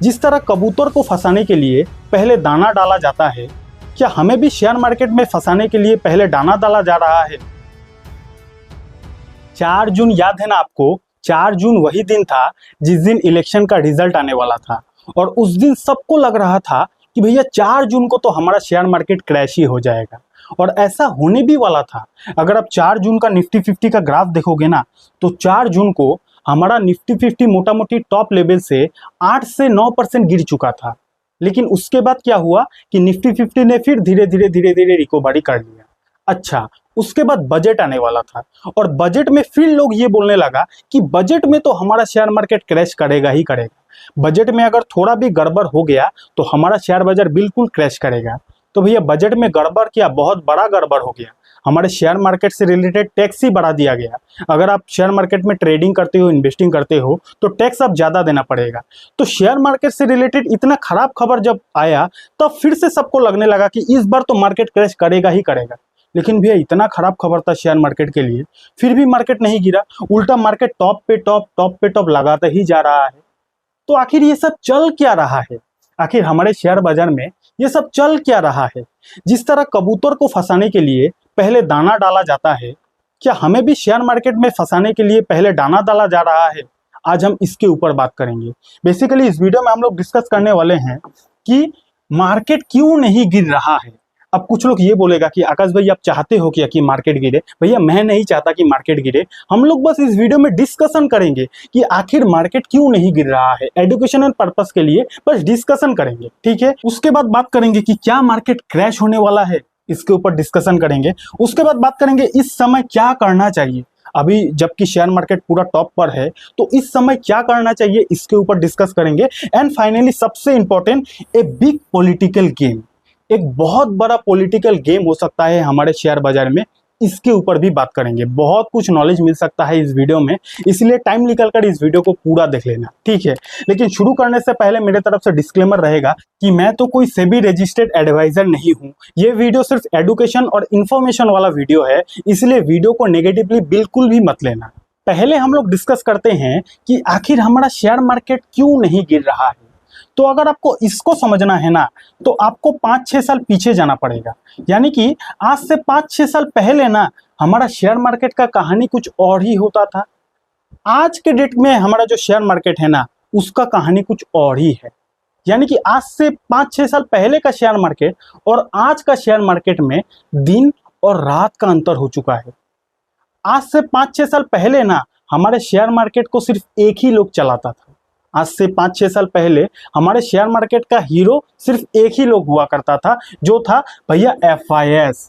जिस तरह कबूतर को फंसाने के लिए पहले दाना डाला जाता है, क्या हमें भी शेयर मार्केट में फंसाने के लिए पहले दाना डाला जा रहा है? 4 जून याद है ना आपको? 4 जून वही दिन था जिस दिन इलेक्शन का रिजल्ट आने वाला था और उस दिन सबको लग रहा था कि भैया 4 जून को तो हमारा शेयर मार्केट क्रैश ही हो जाएगा, और ऐसा होने भी वाला था। अगर आप 4 जून का निफ्टी 50 का ग्राफ देखोगे ना, तो 4 जून को हमारा निफ्टी 50 मोटा मोटी टॉप लेवल से 8 से 9% गिर चुका था। लेकिन उसके बाद क्या हुआ कि निफ्टी 50 ने फिर धीरे धीरे रिकवरी कर लिया। अच्छा, उसके बाद बजट आने वाला था और बजट में फिर लोग ये बोलने लगा कि बजट में तो हमारा शेयर मार्केट क्रैश करेगा ही करेगा। बजट में अगर थोड़ा भी गड़बड़ हो गया तो हमारा शेयर बाजार बिल्कुल क्रैश करेगा। तो भैया बजट में गड़बड़ क्या, बहुत बड़ा गड़बड़ हो गया। हमारे शेयर मार्केट से रिलेटेड टैक्स ही बढ़ा दिया गया। अगर आप शेयर मार्केट में ट्रेडिंग करते हो, इन्वेस्टिंग करते हो, तो टैक्स अब ज़्यादा देना पड़ेगा। तो शेयर मार्केट से रिलेटेड इतना खराब खबर जब आया, तब फिर से सबको लगने लगा कि इस बार तो मार्केट क्रैश करेगा ही करेगा। लेकिन भैया इतना खराब खबर था शेयर मार्केट के लिए, फिर भी मार्केट नहीं गिरा, उल्टा मार्केट टॉप पे टॉप लगाता ही जा रहा है। तो आखिर ये सब चल क्या रहा है? आखिर हमारे शेयर बाजार में ये सब चल क्या रहा है? जिस तरह कबूतर को फंसाने के लिए पहले दाना डाला जाता है, क्या हमें भी शेयर मार्केट में फंसाने के लिए पहले दाना डाला जा रहा है? आज हम इसके ऊपर बात करेंगे। बेसिकली इस वीडियो में हम लोग डिस्कस करने वाले हैं कि मार्केट क्यों नहीं गिर रहा है। अब कुछ लोग ये बोलेगा कि आकाश भाई आप चाहते हो क्या कि मार्केट गिरे? भैया मैं नहीं चाहता कि मार्केट गिरे। हम लोग बस इस वीडियो में डिस्कशन करेंगे कि आखिर मार्केट क्यों नहीं गिर रहा है। एजुकेशनल पर्पस के लिए बस डिस्कशन करेंगे, ठीक है। उसके बाद बात करेंगे कि क्या मार्केट क्रैश होने वाला है, इसके ऊपर डिस्कशन करेंगे। उसके बाद बात करेंगे इस समय क्या करना चाहिए। अभी जबकि शेयर मार्केट पूरा टॉप पर है, तो इस समय क्या करना चाहिए, इसके ऊपर डिस्कस करेंगे। एंड फाइनली सबसे important, a big political game, एक बहुत बड़ा पॉलिटिकल गेम हो सकता है हमारे शेयर बाजार में, इसके ऊपर भी बात करेंगे। बहुत कुछ नॉलेज मिल सकता है इस वीडियो में, इसलिए टाइम निकलकर इस वीडियो को पूरा देख लेना, ठीक है। लेकिन शुरू करने से पहले मेरे तरफ से डिस्क्लेमर रहेगा कि मैं तो कोई सेबी रजिस्टर्ड एडवाइजर नहीं हूं। ये वीडियो सिर्फ एडुकेशन और इन्फॉर्मेशन वाला वीडियो है, इसलिए वीडियो को नेगेटिवली बिल्कुल भी मत लेना। पहले हम लोग डिस्कस करते हैं कि आखिर हमारा शेयर मार्केट क्यों नहीं गिर रहा है। तो अगर आपको इसको समझना है ना, तो आपको 5-6 साल पीछे जाना पड़ेगा। यानी कि आज से 5-6 साल पहले ना हमारा शेयर मार्केट का कहानी कुछ और ही होता था। आज के डेट में हमारा जो शेयर मार्केट है ना, उसका कहानी कुछ और ही है। यानी कि आज से 5-6 साल पहले का शेयर मार्केट और आज का शेयर मार्केट में दिन और रात का अंतर हो चुका है। आज से 5-6 साल पहले ना हमारे शेयर मार्केट को सिर्फ एक ही लोग चलाता था। आज से 5-6 साल पहले हमारे शेयर मार्केट का हीरो सिर्फ एक ही लोग हुआ करता था, जो था भैया FIS।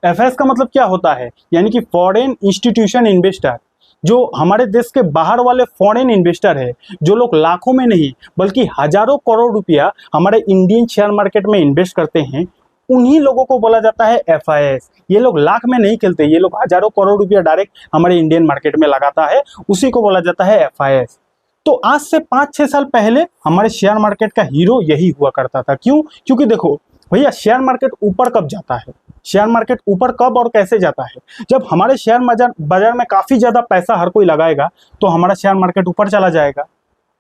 FIS का मतलब क्या होता है? यानी कि फॉरेन इंस्टीट्यूशन इन्वेस्टर। जो हमारे देश के बाहर वाले फॉरेन इन्वेस्टर है, जो लोग लाखों में नहीं बल्कि हजारों करोड़ रुपया हमारे इंडियन शेयर मार्केट में इन्वेस्ट करते हैं, उन्हीं लोगों को बोला जाता है FIS। ये लोग लाख में नहीं खेलते, ये लोग हजारों करोड़ रुपया डायरेक्ट हमारे इंडियन मार्केट में लगाता है, उसी को बोला जाता है FIS। तो आज से 5-6 साल पहले हमारे शेयर मार्केट का हीरो यही हुआ करता था। क्यों? क्योंकि देखो भैया, शेयर मार्केट ऊपर कब जाता है, शेयर मार्केट ऊपर कब और कैसे जाता है? जब हमारे शेयर बाजार में काफी ज्यादा पैसा हर कोई लगाएगा, तो हमारा शेयर मार्केट ऊपर चला जाएगा।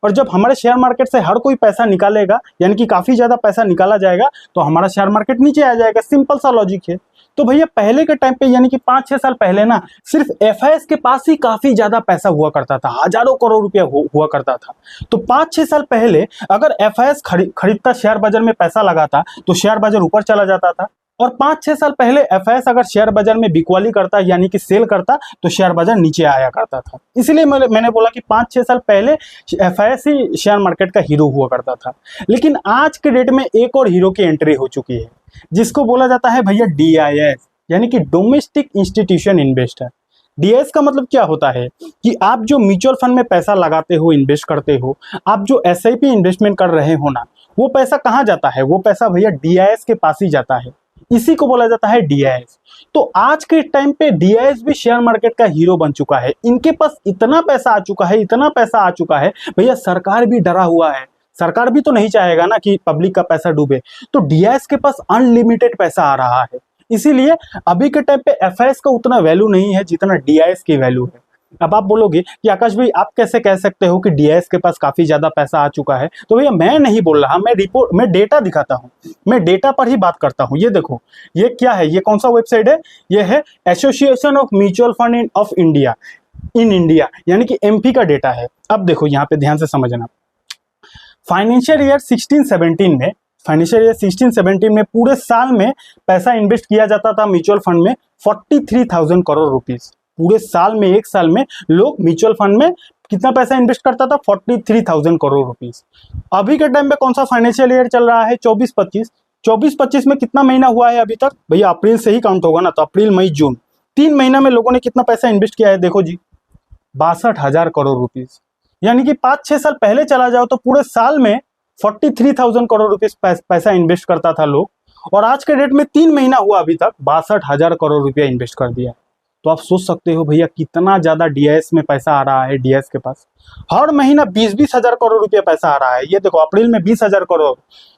और जब हमारे शेयर मार्केट से हर कोई पैसा निकालेगा, यानी कि काफी ज्यादा पैसा निकाला जाएगा, तो हमारा शेयर मार्केट नीचे आ जाएगा। सिंपल सा लॉजिक है। तो भैया पहले के टाइम पे, यानी कि 5-6 साल पहले ना, सिर्फ FIS के पास ही काफी ज्यादा पैसा हुआ करता था, हजारों करोड़ रुपया हुआ करता था। तो 5-6 साल पहले अगर FIS खरीदता, शेयर बाजार में पैसा लगाता, तो शेयर बाजार ऊपर चला जाता था। और 5-6 साल पहले FIS अगर शेयर बाजार में बिकवाली करता, यानी कि सेल करता, तो शेयर बाजार नीचे आया करता था। इसलिए मैंने बोला कि 5-6 साल पहले FIS ही शेयर मार्केट का हीरो हुआ करता था। लेकिन आज के डेट में एक और हीरो की एंट्री हो चुकी है, जिसको बोला जाता है भैया DIS, यानी कि डोमेस्टिक इंस्टीट्यूशन इन्वेस्टर। DIS का मतलब क्या होता है कि आप जो म्यूचुअल फंड में पैसा लगाते हो, इन्वेस्ट करते हो, आप जो SIP इन्वेस्टमेंट कर रहे हो ना, वो पैसा कहाँ जाता है? वो पैसा भैया DIS के पास ही जाता है। इसी को बोला जाता है DIS। तो आज के टाइम पे DIS भी शेयर मार्केट का हीरो बन चुका है। इनके पास इतना पैसा आ चुका है, इतना पैसा आ चुका है भैया, सरकार भी डरा हुआ है। सरकार भी तो नहीं चाहेगा ना कि पब्लिक का पैसा डूबे। तो DIS के पास अनलिमिटेड पैसा आ रहा है। इसीलिए अभी के टाइम पे FIS का उतना वैल्यू नहीं है जितना DIS की वैल्यू है। अब आप बोलोगे कि आकाश भाई आप कैसे कह सकते हो कि डीआईएस के पास काफी ज्यादा पैसा आ चुका है। तो भैया मैं नहीं बोल रहा, मैं डेटा दिखाता हूँ, मैं डेटा पर ही बात करता हूँ। ये देखो, ये क्या है, ये कौन सा वेबसाइट है, ये है association of mutual fund of India, in India, यानी कि एमपी का डेटा है। अब देखो यहाँ पे ध्यान से समझना, फाइनेंशियल ईयर 16-17 में पूरे साल में पैसा इन्वेस्ट किया जाता था म्यूचुअल फंड में 43,000 करोड़ रुपीस। पूरे साल में, एक साल में लोग म्यूचुअल फंड में कितना पैसा इन्वेस्ट करता था, 43,000 करोड़ रुपीस। अभी के टाइम में कौन सा फाइनेंशियल ईयर चल रहा है, 24-25 में कितना महीना हुआ है अभी तक, भैया अप्रैल से ही काउंट होगा ना, तो अप्रैल मई जून 3 महीना में लोगों ने कितना पैसा इन्वेस्ट किया है, देखो जी 62,000 करोड़ रुपीस। यानी कि 5-6 साल पहले चला जाओ तो पूरे साल में 43,000 करोड़ रुपीस पैसा इन्वेस्ट करता था लोग, और आज के डेट में 3 महीना हुआ अभी तक 62,000 करोड़ रुपया इन्वेस्ट कर दिया। तो आप सोच सकते हो भैया कितना ज्यादा डीआईएस में पैसा आ रहा है। डीआईएस के पास हर महीना 20-20 हजार करोड़ रुपया पैसा आ रहा है। ये देखो अप्रैल में 20,000 करोड़,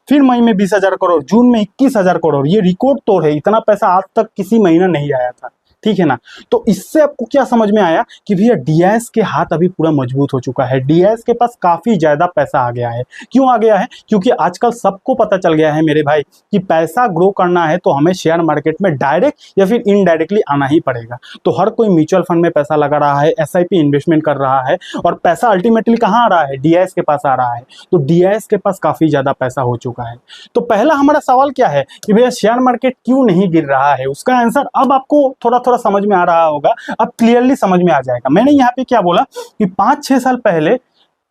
फिर मई में 20,000 करोड़, जून में 21,000 करोड़। ये रिकॉर्ड तोड़ है, इतना पैसा आज तक किसी महीना नहीं आया था, ठीक है ना। तो इससे आपको क्या समझ में आया कि भैया डीआईएस के हाथ अभी पूरा मजबूत हो चुका है, डीआईएस के पास काफी ज्यादा पैसा आ गया है। क्यों आ गया है, क्योंकि आजकल सबको पता चल गया है मेरे भाई कि पैसा ग्रो करना है तो हमें शेयर मार्केट में डायरेक्ट या फिर इनडायरेक्टली आना ही पड़ेगा। तो हर कोई म्यूचुअल फंड में पैसा लगा रहा है, एसआईपी इन्वेस्टमेंट कर रहा है, और पैसा अल्टीमेटली कहाँ आ रहा है, डीआईएस के पास आ रहा है। तो डीआईएस के पास काफी ज्यादा पैसा हो चुका है। तो पहला हमारा सवाल क्या है कि भैया शेयर मार्केट क्यों नहीं गिर रहा है, उसका आंसर अब आपको थोड़ा थोड़ा समझ में आ रहा होगा, अब क्लियरली समझ में आ जाएगा। मैंने यहाँ पे क्या बोला कि 5-6 साल पहले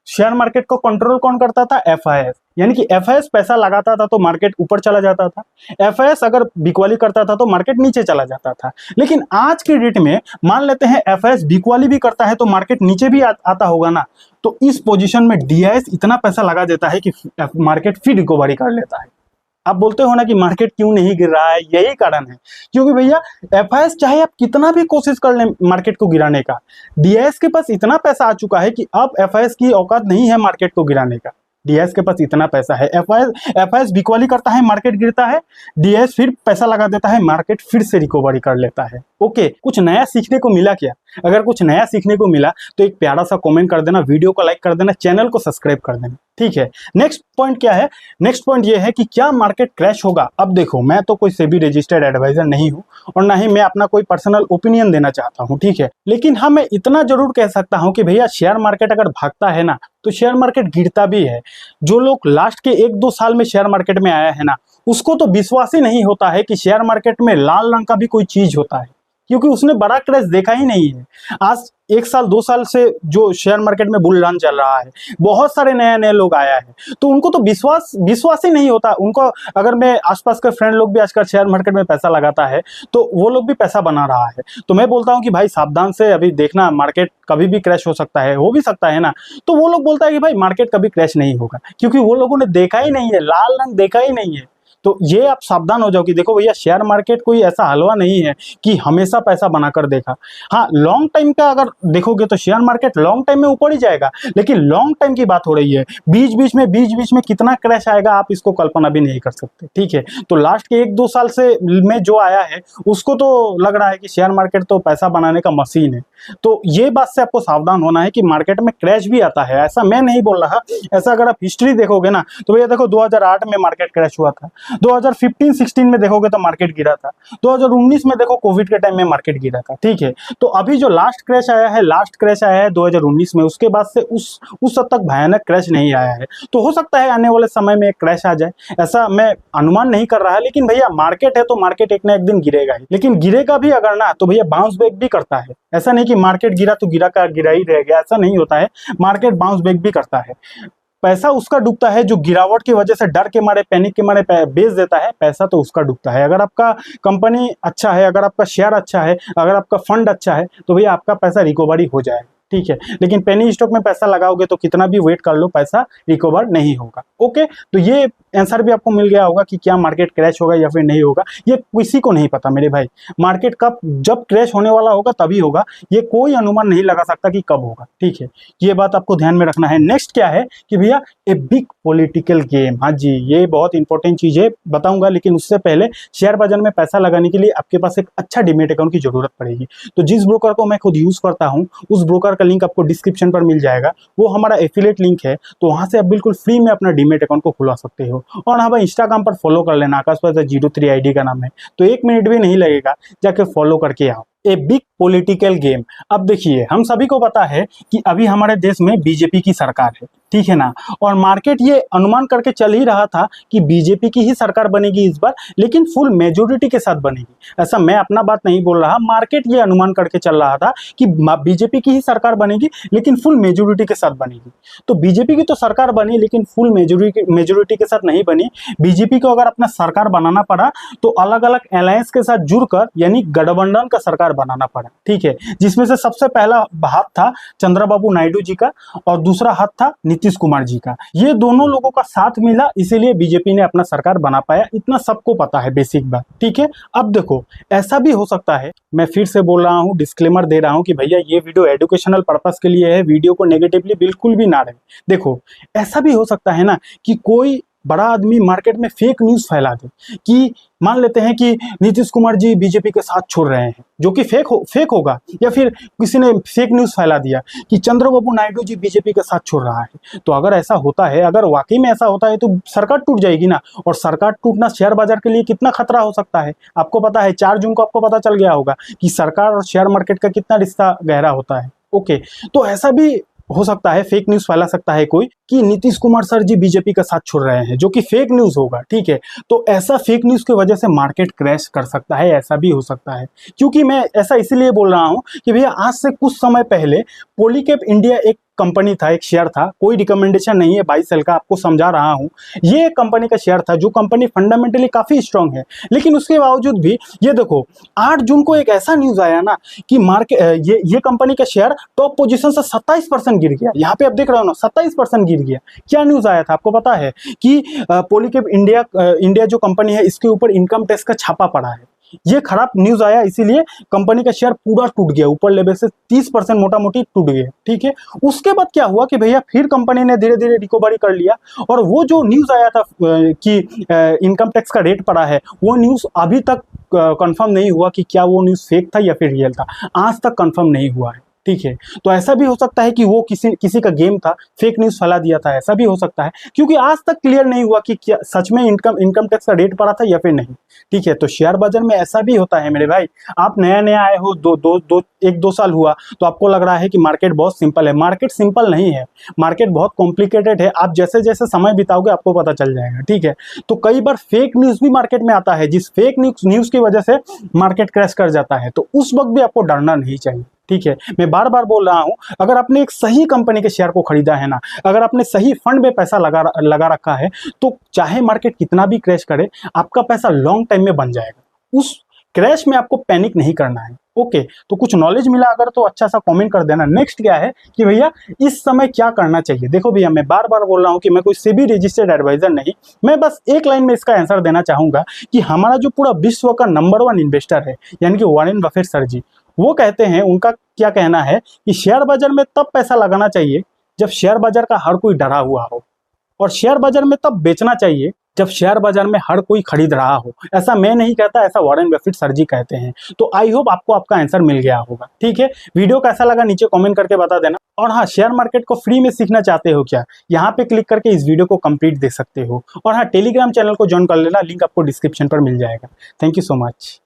शेयर मार्केट को कंट्रोल कौन करता था, एफआईएस। यानी कि एफआईएस पैसा लगाता था तो मार्केट ऊपर चला जाता था, एफआईएस अगर बिकवाली करता था तो मार्केट नीचे चला जाता था। लेकिन आज के डेट में मान लेते हैं एफआईएस बिकवाली भी करता है तो मार्केट नीचे भी आता होगा ना। तो इस पोजीशन में डीआईएस इतना पैसा लगा देता है कि मार्केट फिर रिकवरी कर लेता है। आप बोलते हो ना कि मार्केट क्यों नहीं गिर रहा है, यही कारण है क्योंकि भैया एफआईएस चाहे आप कितना भी कोशिश कर लें मार्केट को गिराने का, डीआईएस के पास इतना पैसा आ चुका है कि अब एफआईएस की औकात नहीं है मार्केट को गिराने का। डीआईएस के पास इतना पैसा है, एफआईएस बिकवाली करता है, मार्केट गिरता है, डीआईएस फिर पैसा लगा देता है, मार्केट फिर से रिकवरी कर लेता है। ओके, कुछ नया सीखने को मिला क्या? अगर कुछ नया सीखने को मिला तो एक प्यारा सा कमेंट कर देना, वीडियो को लाइक कर देना, चैनल को सब्सक्राइब कर देना, ठीक है। नेक्स्ट पॉइंट क्या है, नेक्स्ट पॉइंट ये है कि क्या मार्केट क्रैश होगा। अब देखो मैं तो कोई सेबी रजिस्टर्ड एडवाइजर नहीं हूँ और ना ही मैं अपना कोई पर्सनल ओपिनियन देना चाहता हूँ, ठीक है। लेकिन हाँ मैं इतना जरूर कह सकता हूँ कि भैया शेयर मार्केट अगर भागता है ना तो शेयर मार्केट गिरता भी है। जो लोग लास्ट के 1-2 साल में शेयर मार्केट में आया है ना, उसको तो विश्वास ही नहीं होता है कि शेयर मार्केट में लाल रंग का भी कोई चीज होता है, क्योंकि उसने बड़ा क्रैश देखा ही नहीं है। आज 1 साल 2 साल से जो शेयर मार्केट में बुल रन चल रहा है, बहुत सारे नए नए लोग आया है, तो उनको तो विश्वास ही नहीं होता। उनको अगर मैं आसपास के फ्रेंड लोग भी आजकल शेयर मार्केट में पैसा लगाता है तो वो लोग भी पैसा बना रहा है। तो मैं बोलता हूँ कि भाई सावधान से अभी देखना, मार्केट कभी भी क्रैश हो सकता है, हो भी सकता है ना। तो वो लोग बोलता है कि भाई मार्केट कभी क्रैश नहीं होगा, क्योंकि वो लोगों ने देखा ही नहीं है, लाल रंग देखा ही नहीं है। तो ये आप सावधान हो जाओ कि देखो भैया शेयर मार्केट कोई ऐसा हलवा नहीं है कि हमेशा पैसा बनाकर देखा। हाँ लॉन्ग टाइम का अगर देखोगे तो शेयर मार्केट लॉन्ग टाइम में ऊपर ही जाएगा, लेकिन लॉन्ग टाइम की बात हो रही है, बीच बीच में कितना क्रैश आएगा आप इसको कल्पना भी नहीं कर सकते, ठीक है। तो लास्ट के 1-2 साल से में जो आया है उसको तो लग रहा है कि शेयर मार्केट तो पैसा बनाने का मशीन है। तो ये बात से आपको सावधान होना है कि मार्केट में क्रैश भी आता है, ऐसा मैं नहीं बोल रहा। ऐसा अगर आप हिस्ट्री देखोगे ना तो भैया देखो 2008 में मार्केट क्रैश हुआ था, 2015-16 में देखोगे तो मार्केट गिरा था, 2019 में देखो कोविड के टाइम में मार्केट गिरा था, ठीक है। तो अभी जो लास्ट क्रैश आया है 2019 में, उसके बाद से उस हद तक भयानक क्रैश नहीं आया है। तो हो सकता है आने वाले समय में एक क्रैश आ जाए, ऐसा मैं अनुमान नहीं कर रहा है। लेकिन भैया मार्केट है तो मार्केट एक ना एक दिन गिरेगा ही, लेकिन गिरेगा भी अगर ना तो भैया बाउंस बैक भी करता है। ऐसा नहीं कि मार्केट गिरा तो गिरा का गिरा ही रह गया, ऐसा नहीं होता है। मार्केट बाउंस बैक भी करता है। पैसा उसका डूबता है जो गिरावट की वजह से डर के मारे, पैनिक के मारे बेच देता है, पैसा तो उसका डूबता है। अगर आपका कंपनी अच्छा है, अगर आपका शेयर अच्छा है, अगर आपका फंड अच्छा है तो भैया आपका पैसा रिकवरी हो जाएगा, ठीक है। लेकिन पेनी स्टॉक में पैसा लगाओगे तो कितना भी वेट कर लो पैसा रिकवर नहीं होगा। ओके, तो ये आंसर भी आपको मिल गया होगा कि क्या मार्केट क्रैश होगा या फिर नहीं होगा, ये किसी को नहीं पता मेरे भाई। मार्केट कब जब क्रैश होने वाला होगा तभी होगा, ये कोई अनुमान नहीं लगा सकता कि कब होगा, ठीक है। ये बात आपको ध्यान में रखना है। नेक्स्ट क्या है कि भैया ए बिग पॉलिटिकल गेम, हाँ जी ये बहुत इंपॉर्टेंट चीज है, बताऊंगा, लेकिन उससे पहले शेयर बाजार में पैसा लगाने के लिए आपके पास एक अच्छा डीमैट अकाउंट की जरूरत पड़ेगी। तो जिस ब्रोकर को मैं खुद यूज करता हूँ उस ब्रोकर का लिंक आपको डिस्क्रिप्शन पर मिल जाएगा, वो हमारा एफिलिएट लिंक है, तो वहां से आप बिल्कुल फ्री में अपना डीमैट अकाउंट को खुला सकते हो। और हाँ भाई इंस्टाग्राम पर फॉलो कर लेना, आकाश पास 03 आईडी का नाम है, तो 1 मिनट भी नहीं लगेगा, जाके फॉलो करके आओ। A big political game. अब देखिए हम सभी को पता है कि अभी हमारे देश में बीजेपी की सरकार है, ठीक है ना, और मार्केट ये अनुमान करके चल ही रहा था कि बीजेपी की ही सरकार बनेगी इस बार, लेकिन फुल मेजोरिटी के साथ बनेगी। ऐसा मैं अपना बात नहीं बोल रहा, मार्केट ये अनुमान करके चल रहा था कि बीजेपी की ही सरकार बनेगी लेकिन फुल मेजोरिटी के साथ बनेगी। तो बीजेपी की तो सरकार बनी लेकिन फुल मेजोरिटी के साथ नहीं बनी। बीजेपी को अगर अपना सरकार बनाना पड़ा तो अलग अलग अलायंस के साथ जुड़कर यानी गठबंधन का सरकार बनाना पड़ा, ठीक है, जिसमें से सबसे पहला हाथ था चंद्रबाबू नायडू जी का और दूसरा हाथ था नीतीश कुमार जी का। ये दोनों लोगों का साथ मिला, इसीलिए बीजेपी ने अपना सरकार बना पाया, इतना सबको पता है, बेसिक बात, ठीक है। अब देखो ऐसा भी हो सकता है, मैं फिर से बोल रहा हूं, डिस्क्लेमर दे रहा हूं कि भैया ये वीडियो एजुकेशनल पर्पस के लिए है, वीडियो को नेगेटिवली बिल्कुल भी ना रहे। देखो ऐसा भी हो सकता है ना कि कोई बड़ा आदमी मार्केट में फेक न्यूज फैला दे कि मान लेते हैं कि नीतीश कुमार जी बीजेपी के साथ छोड़ रहे हैं, जो कि फेक होगा, या फिर किसी ने फेक न्यूज फैला दिया कि चंद्रबाबू नायडू जी बीजेपी के साथ छोड़ रहा है। तो अगर ऐसा होता है, अगर वाकई में ऐसा होता है तो सरकार टूट जाएगी ना, और सरकार टूटना शेयर बाजार के लिए कितना खतरा हो सकता है आपको पता है। 4 जून को आपको पता चल गया होगा कि सरकार और शेयर मार्केट का कितना रिश्ता गहरा होता है। ओके, तो ऐसा भी हो सकता है, फेक न्यूज फैला सकता है कोई कि नीतीश कुमार सर जी बीजेपी का साथ छोड़ रहे हैं, जो कि फेक न्यूज होगा, ठीक है। तो ऐसा फेक न्यूज की वजह से मार्केट क्रैश कर सकता है, ऐसा भी हो सकता है। क्योंकि मैं ऐसा इसलिए बोल रहा हूं कि भैया आज से कुछ समय पहले पॉलीकैब इंडिया एक कंपनी था, एक शेयर था, कोई रिकमेंडेशन नहीं है 22 साल का, आपको समझा रहा हूं। ये एक कंपनी का शेयर था जो कंपनी फंडामेंटली काफी स्ट्रांग है, लेकिन उसके बावजूद भी ये देखो 8 जून को एक ऐसा न्यूज आया ना कि मार्केट ये कंपनी का शेयर टॉप पोजीशन से 27% गिर गया। यहाँ पे आप देख रहे हो ना 27% गिर गया। क्या न्यूज आया था आपको पता है कि पॉलीकैब इंडिया जो कंपनी है इसके ऊपर इनकम टैक्स का छापा पड़ा है। ये खराब न्यूज आया, इसीलिए कंपनी का शेयर पूरा टूट गया, ऊपर लेवल से 30% मोटा मोटी टूट गया, ठीक है। उसके बाद क्या हुआ कि भैया फिर कंपनी ने धीरे धीरे रिकवरी कर लिया, और वो जो न्यूज आया था कि इनकम टैक्स का रेट पड़ा है, वो न्यूज अभी तक कंफर्म नहीं हुआ कि क्या वो न्यूज फेक था या फिर रियल था, आज तक कंफर्म नहीं हुआ है, ठीक है। तो ऐसा भी हो सकता है कि वो किसी का गेम था, फेक न्यूज फैला दिया था, ऐसा भी हो सकता है, क्योंकि आज तक क्लियर नहीं हुआ कि क्या सच में इनकम टैक्स का रेट पड़ा था या फिर नहीं, ठीक है। तो शेयर बाजार में ऐसा भी होता है मेरे भाई। आप नया आए हो, 1-2 साल हुआ, तो आपको लग रहा है कि मार्केट बहुत सिंपल है। मार्केट सिंपल नहीं है, मार्केट बहुत कॉम्प्लिकेटेड है। आप जैसे जैसे समय बिताओगे आपको पता चल जाएगा, ठीक है। तो कई बार फेक न्यूज भी मार्केट में आता है, जिस फेक न्यूज की वजह से मार्केट क्रैश कर जाता है, तो उस वक्त भी आपको डरना नहीं चाहिए, ठीक है। मैं बार बार बोल रहा हूं, अगर आपने एक सही कंपनी के शेयर को खरीदा है ना, अगर आपने सही फंड में पैसा लगा रखा है, तो चाहे मार्केट कितना भी क्रैश करे, आपका पैसा लॉन्ग टाइम में बन जाएगा। उस क्रैश में आपको पैनिक नहीं करना है, ओके। तो कुछ नॉलेज मिला अगर तो अच्छा सा कमेंट कर देना। नेक्स्ट क्या है कि भैया इस समय क्या करना चाहिए। देखो भैया मैं बार बार बोल रहा हूं कि मैं कोई सेबी रजिस्टर्ड एडवाइजर नहीं, मैं बस एक लाइन में इसका आंसर देना चाहूंगा कि हमारा जो पूरा विश्व का नंबर 1 इन्वेस्टर है यानी कि वॉरेन बफेट सर जी, वो कहते हैं, उनका क्या कहना है कि शेयर बाजार में तब पैसा लगाना चाहिए जब शेयर बाजार का हर कोई डरा हुआ हो, और शेयर बाजार में तब बेचना चाहिए जब शेयर बाजार में हर कोई खरीद रहा हो। ऐसा मैं नहीं कहता, ऐसा वॉरेन बफेट सर जी कहते हैं। तो आई होप आपको आपका आंसर मिल गया होगा, ठीक है। वीडियो कैसा लगा नीचे कमेंट करके बता देना। और हाँ, शेयर मार्केट को फ्री में सीखना चाहते हो क्या, यहाँ पे क्लिक करके इस वीडियो को कंप्लीट देख सकते हो। और हाँ, टेलीग्राम चैनल को ज्वाइन कर लेना, लिंक आपको डिस्क्रिप्शन पर मिल जाएगा। Thank you so much.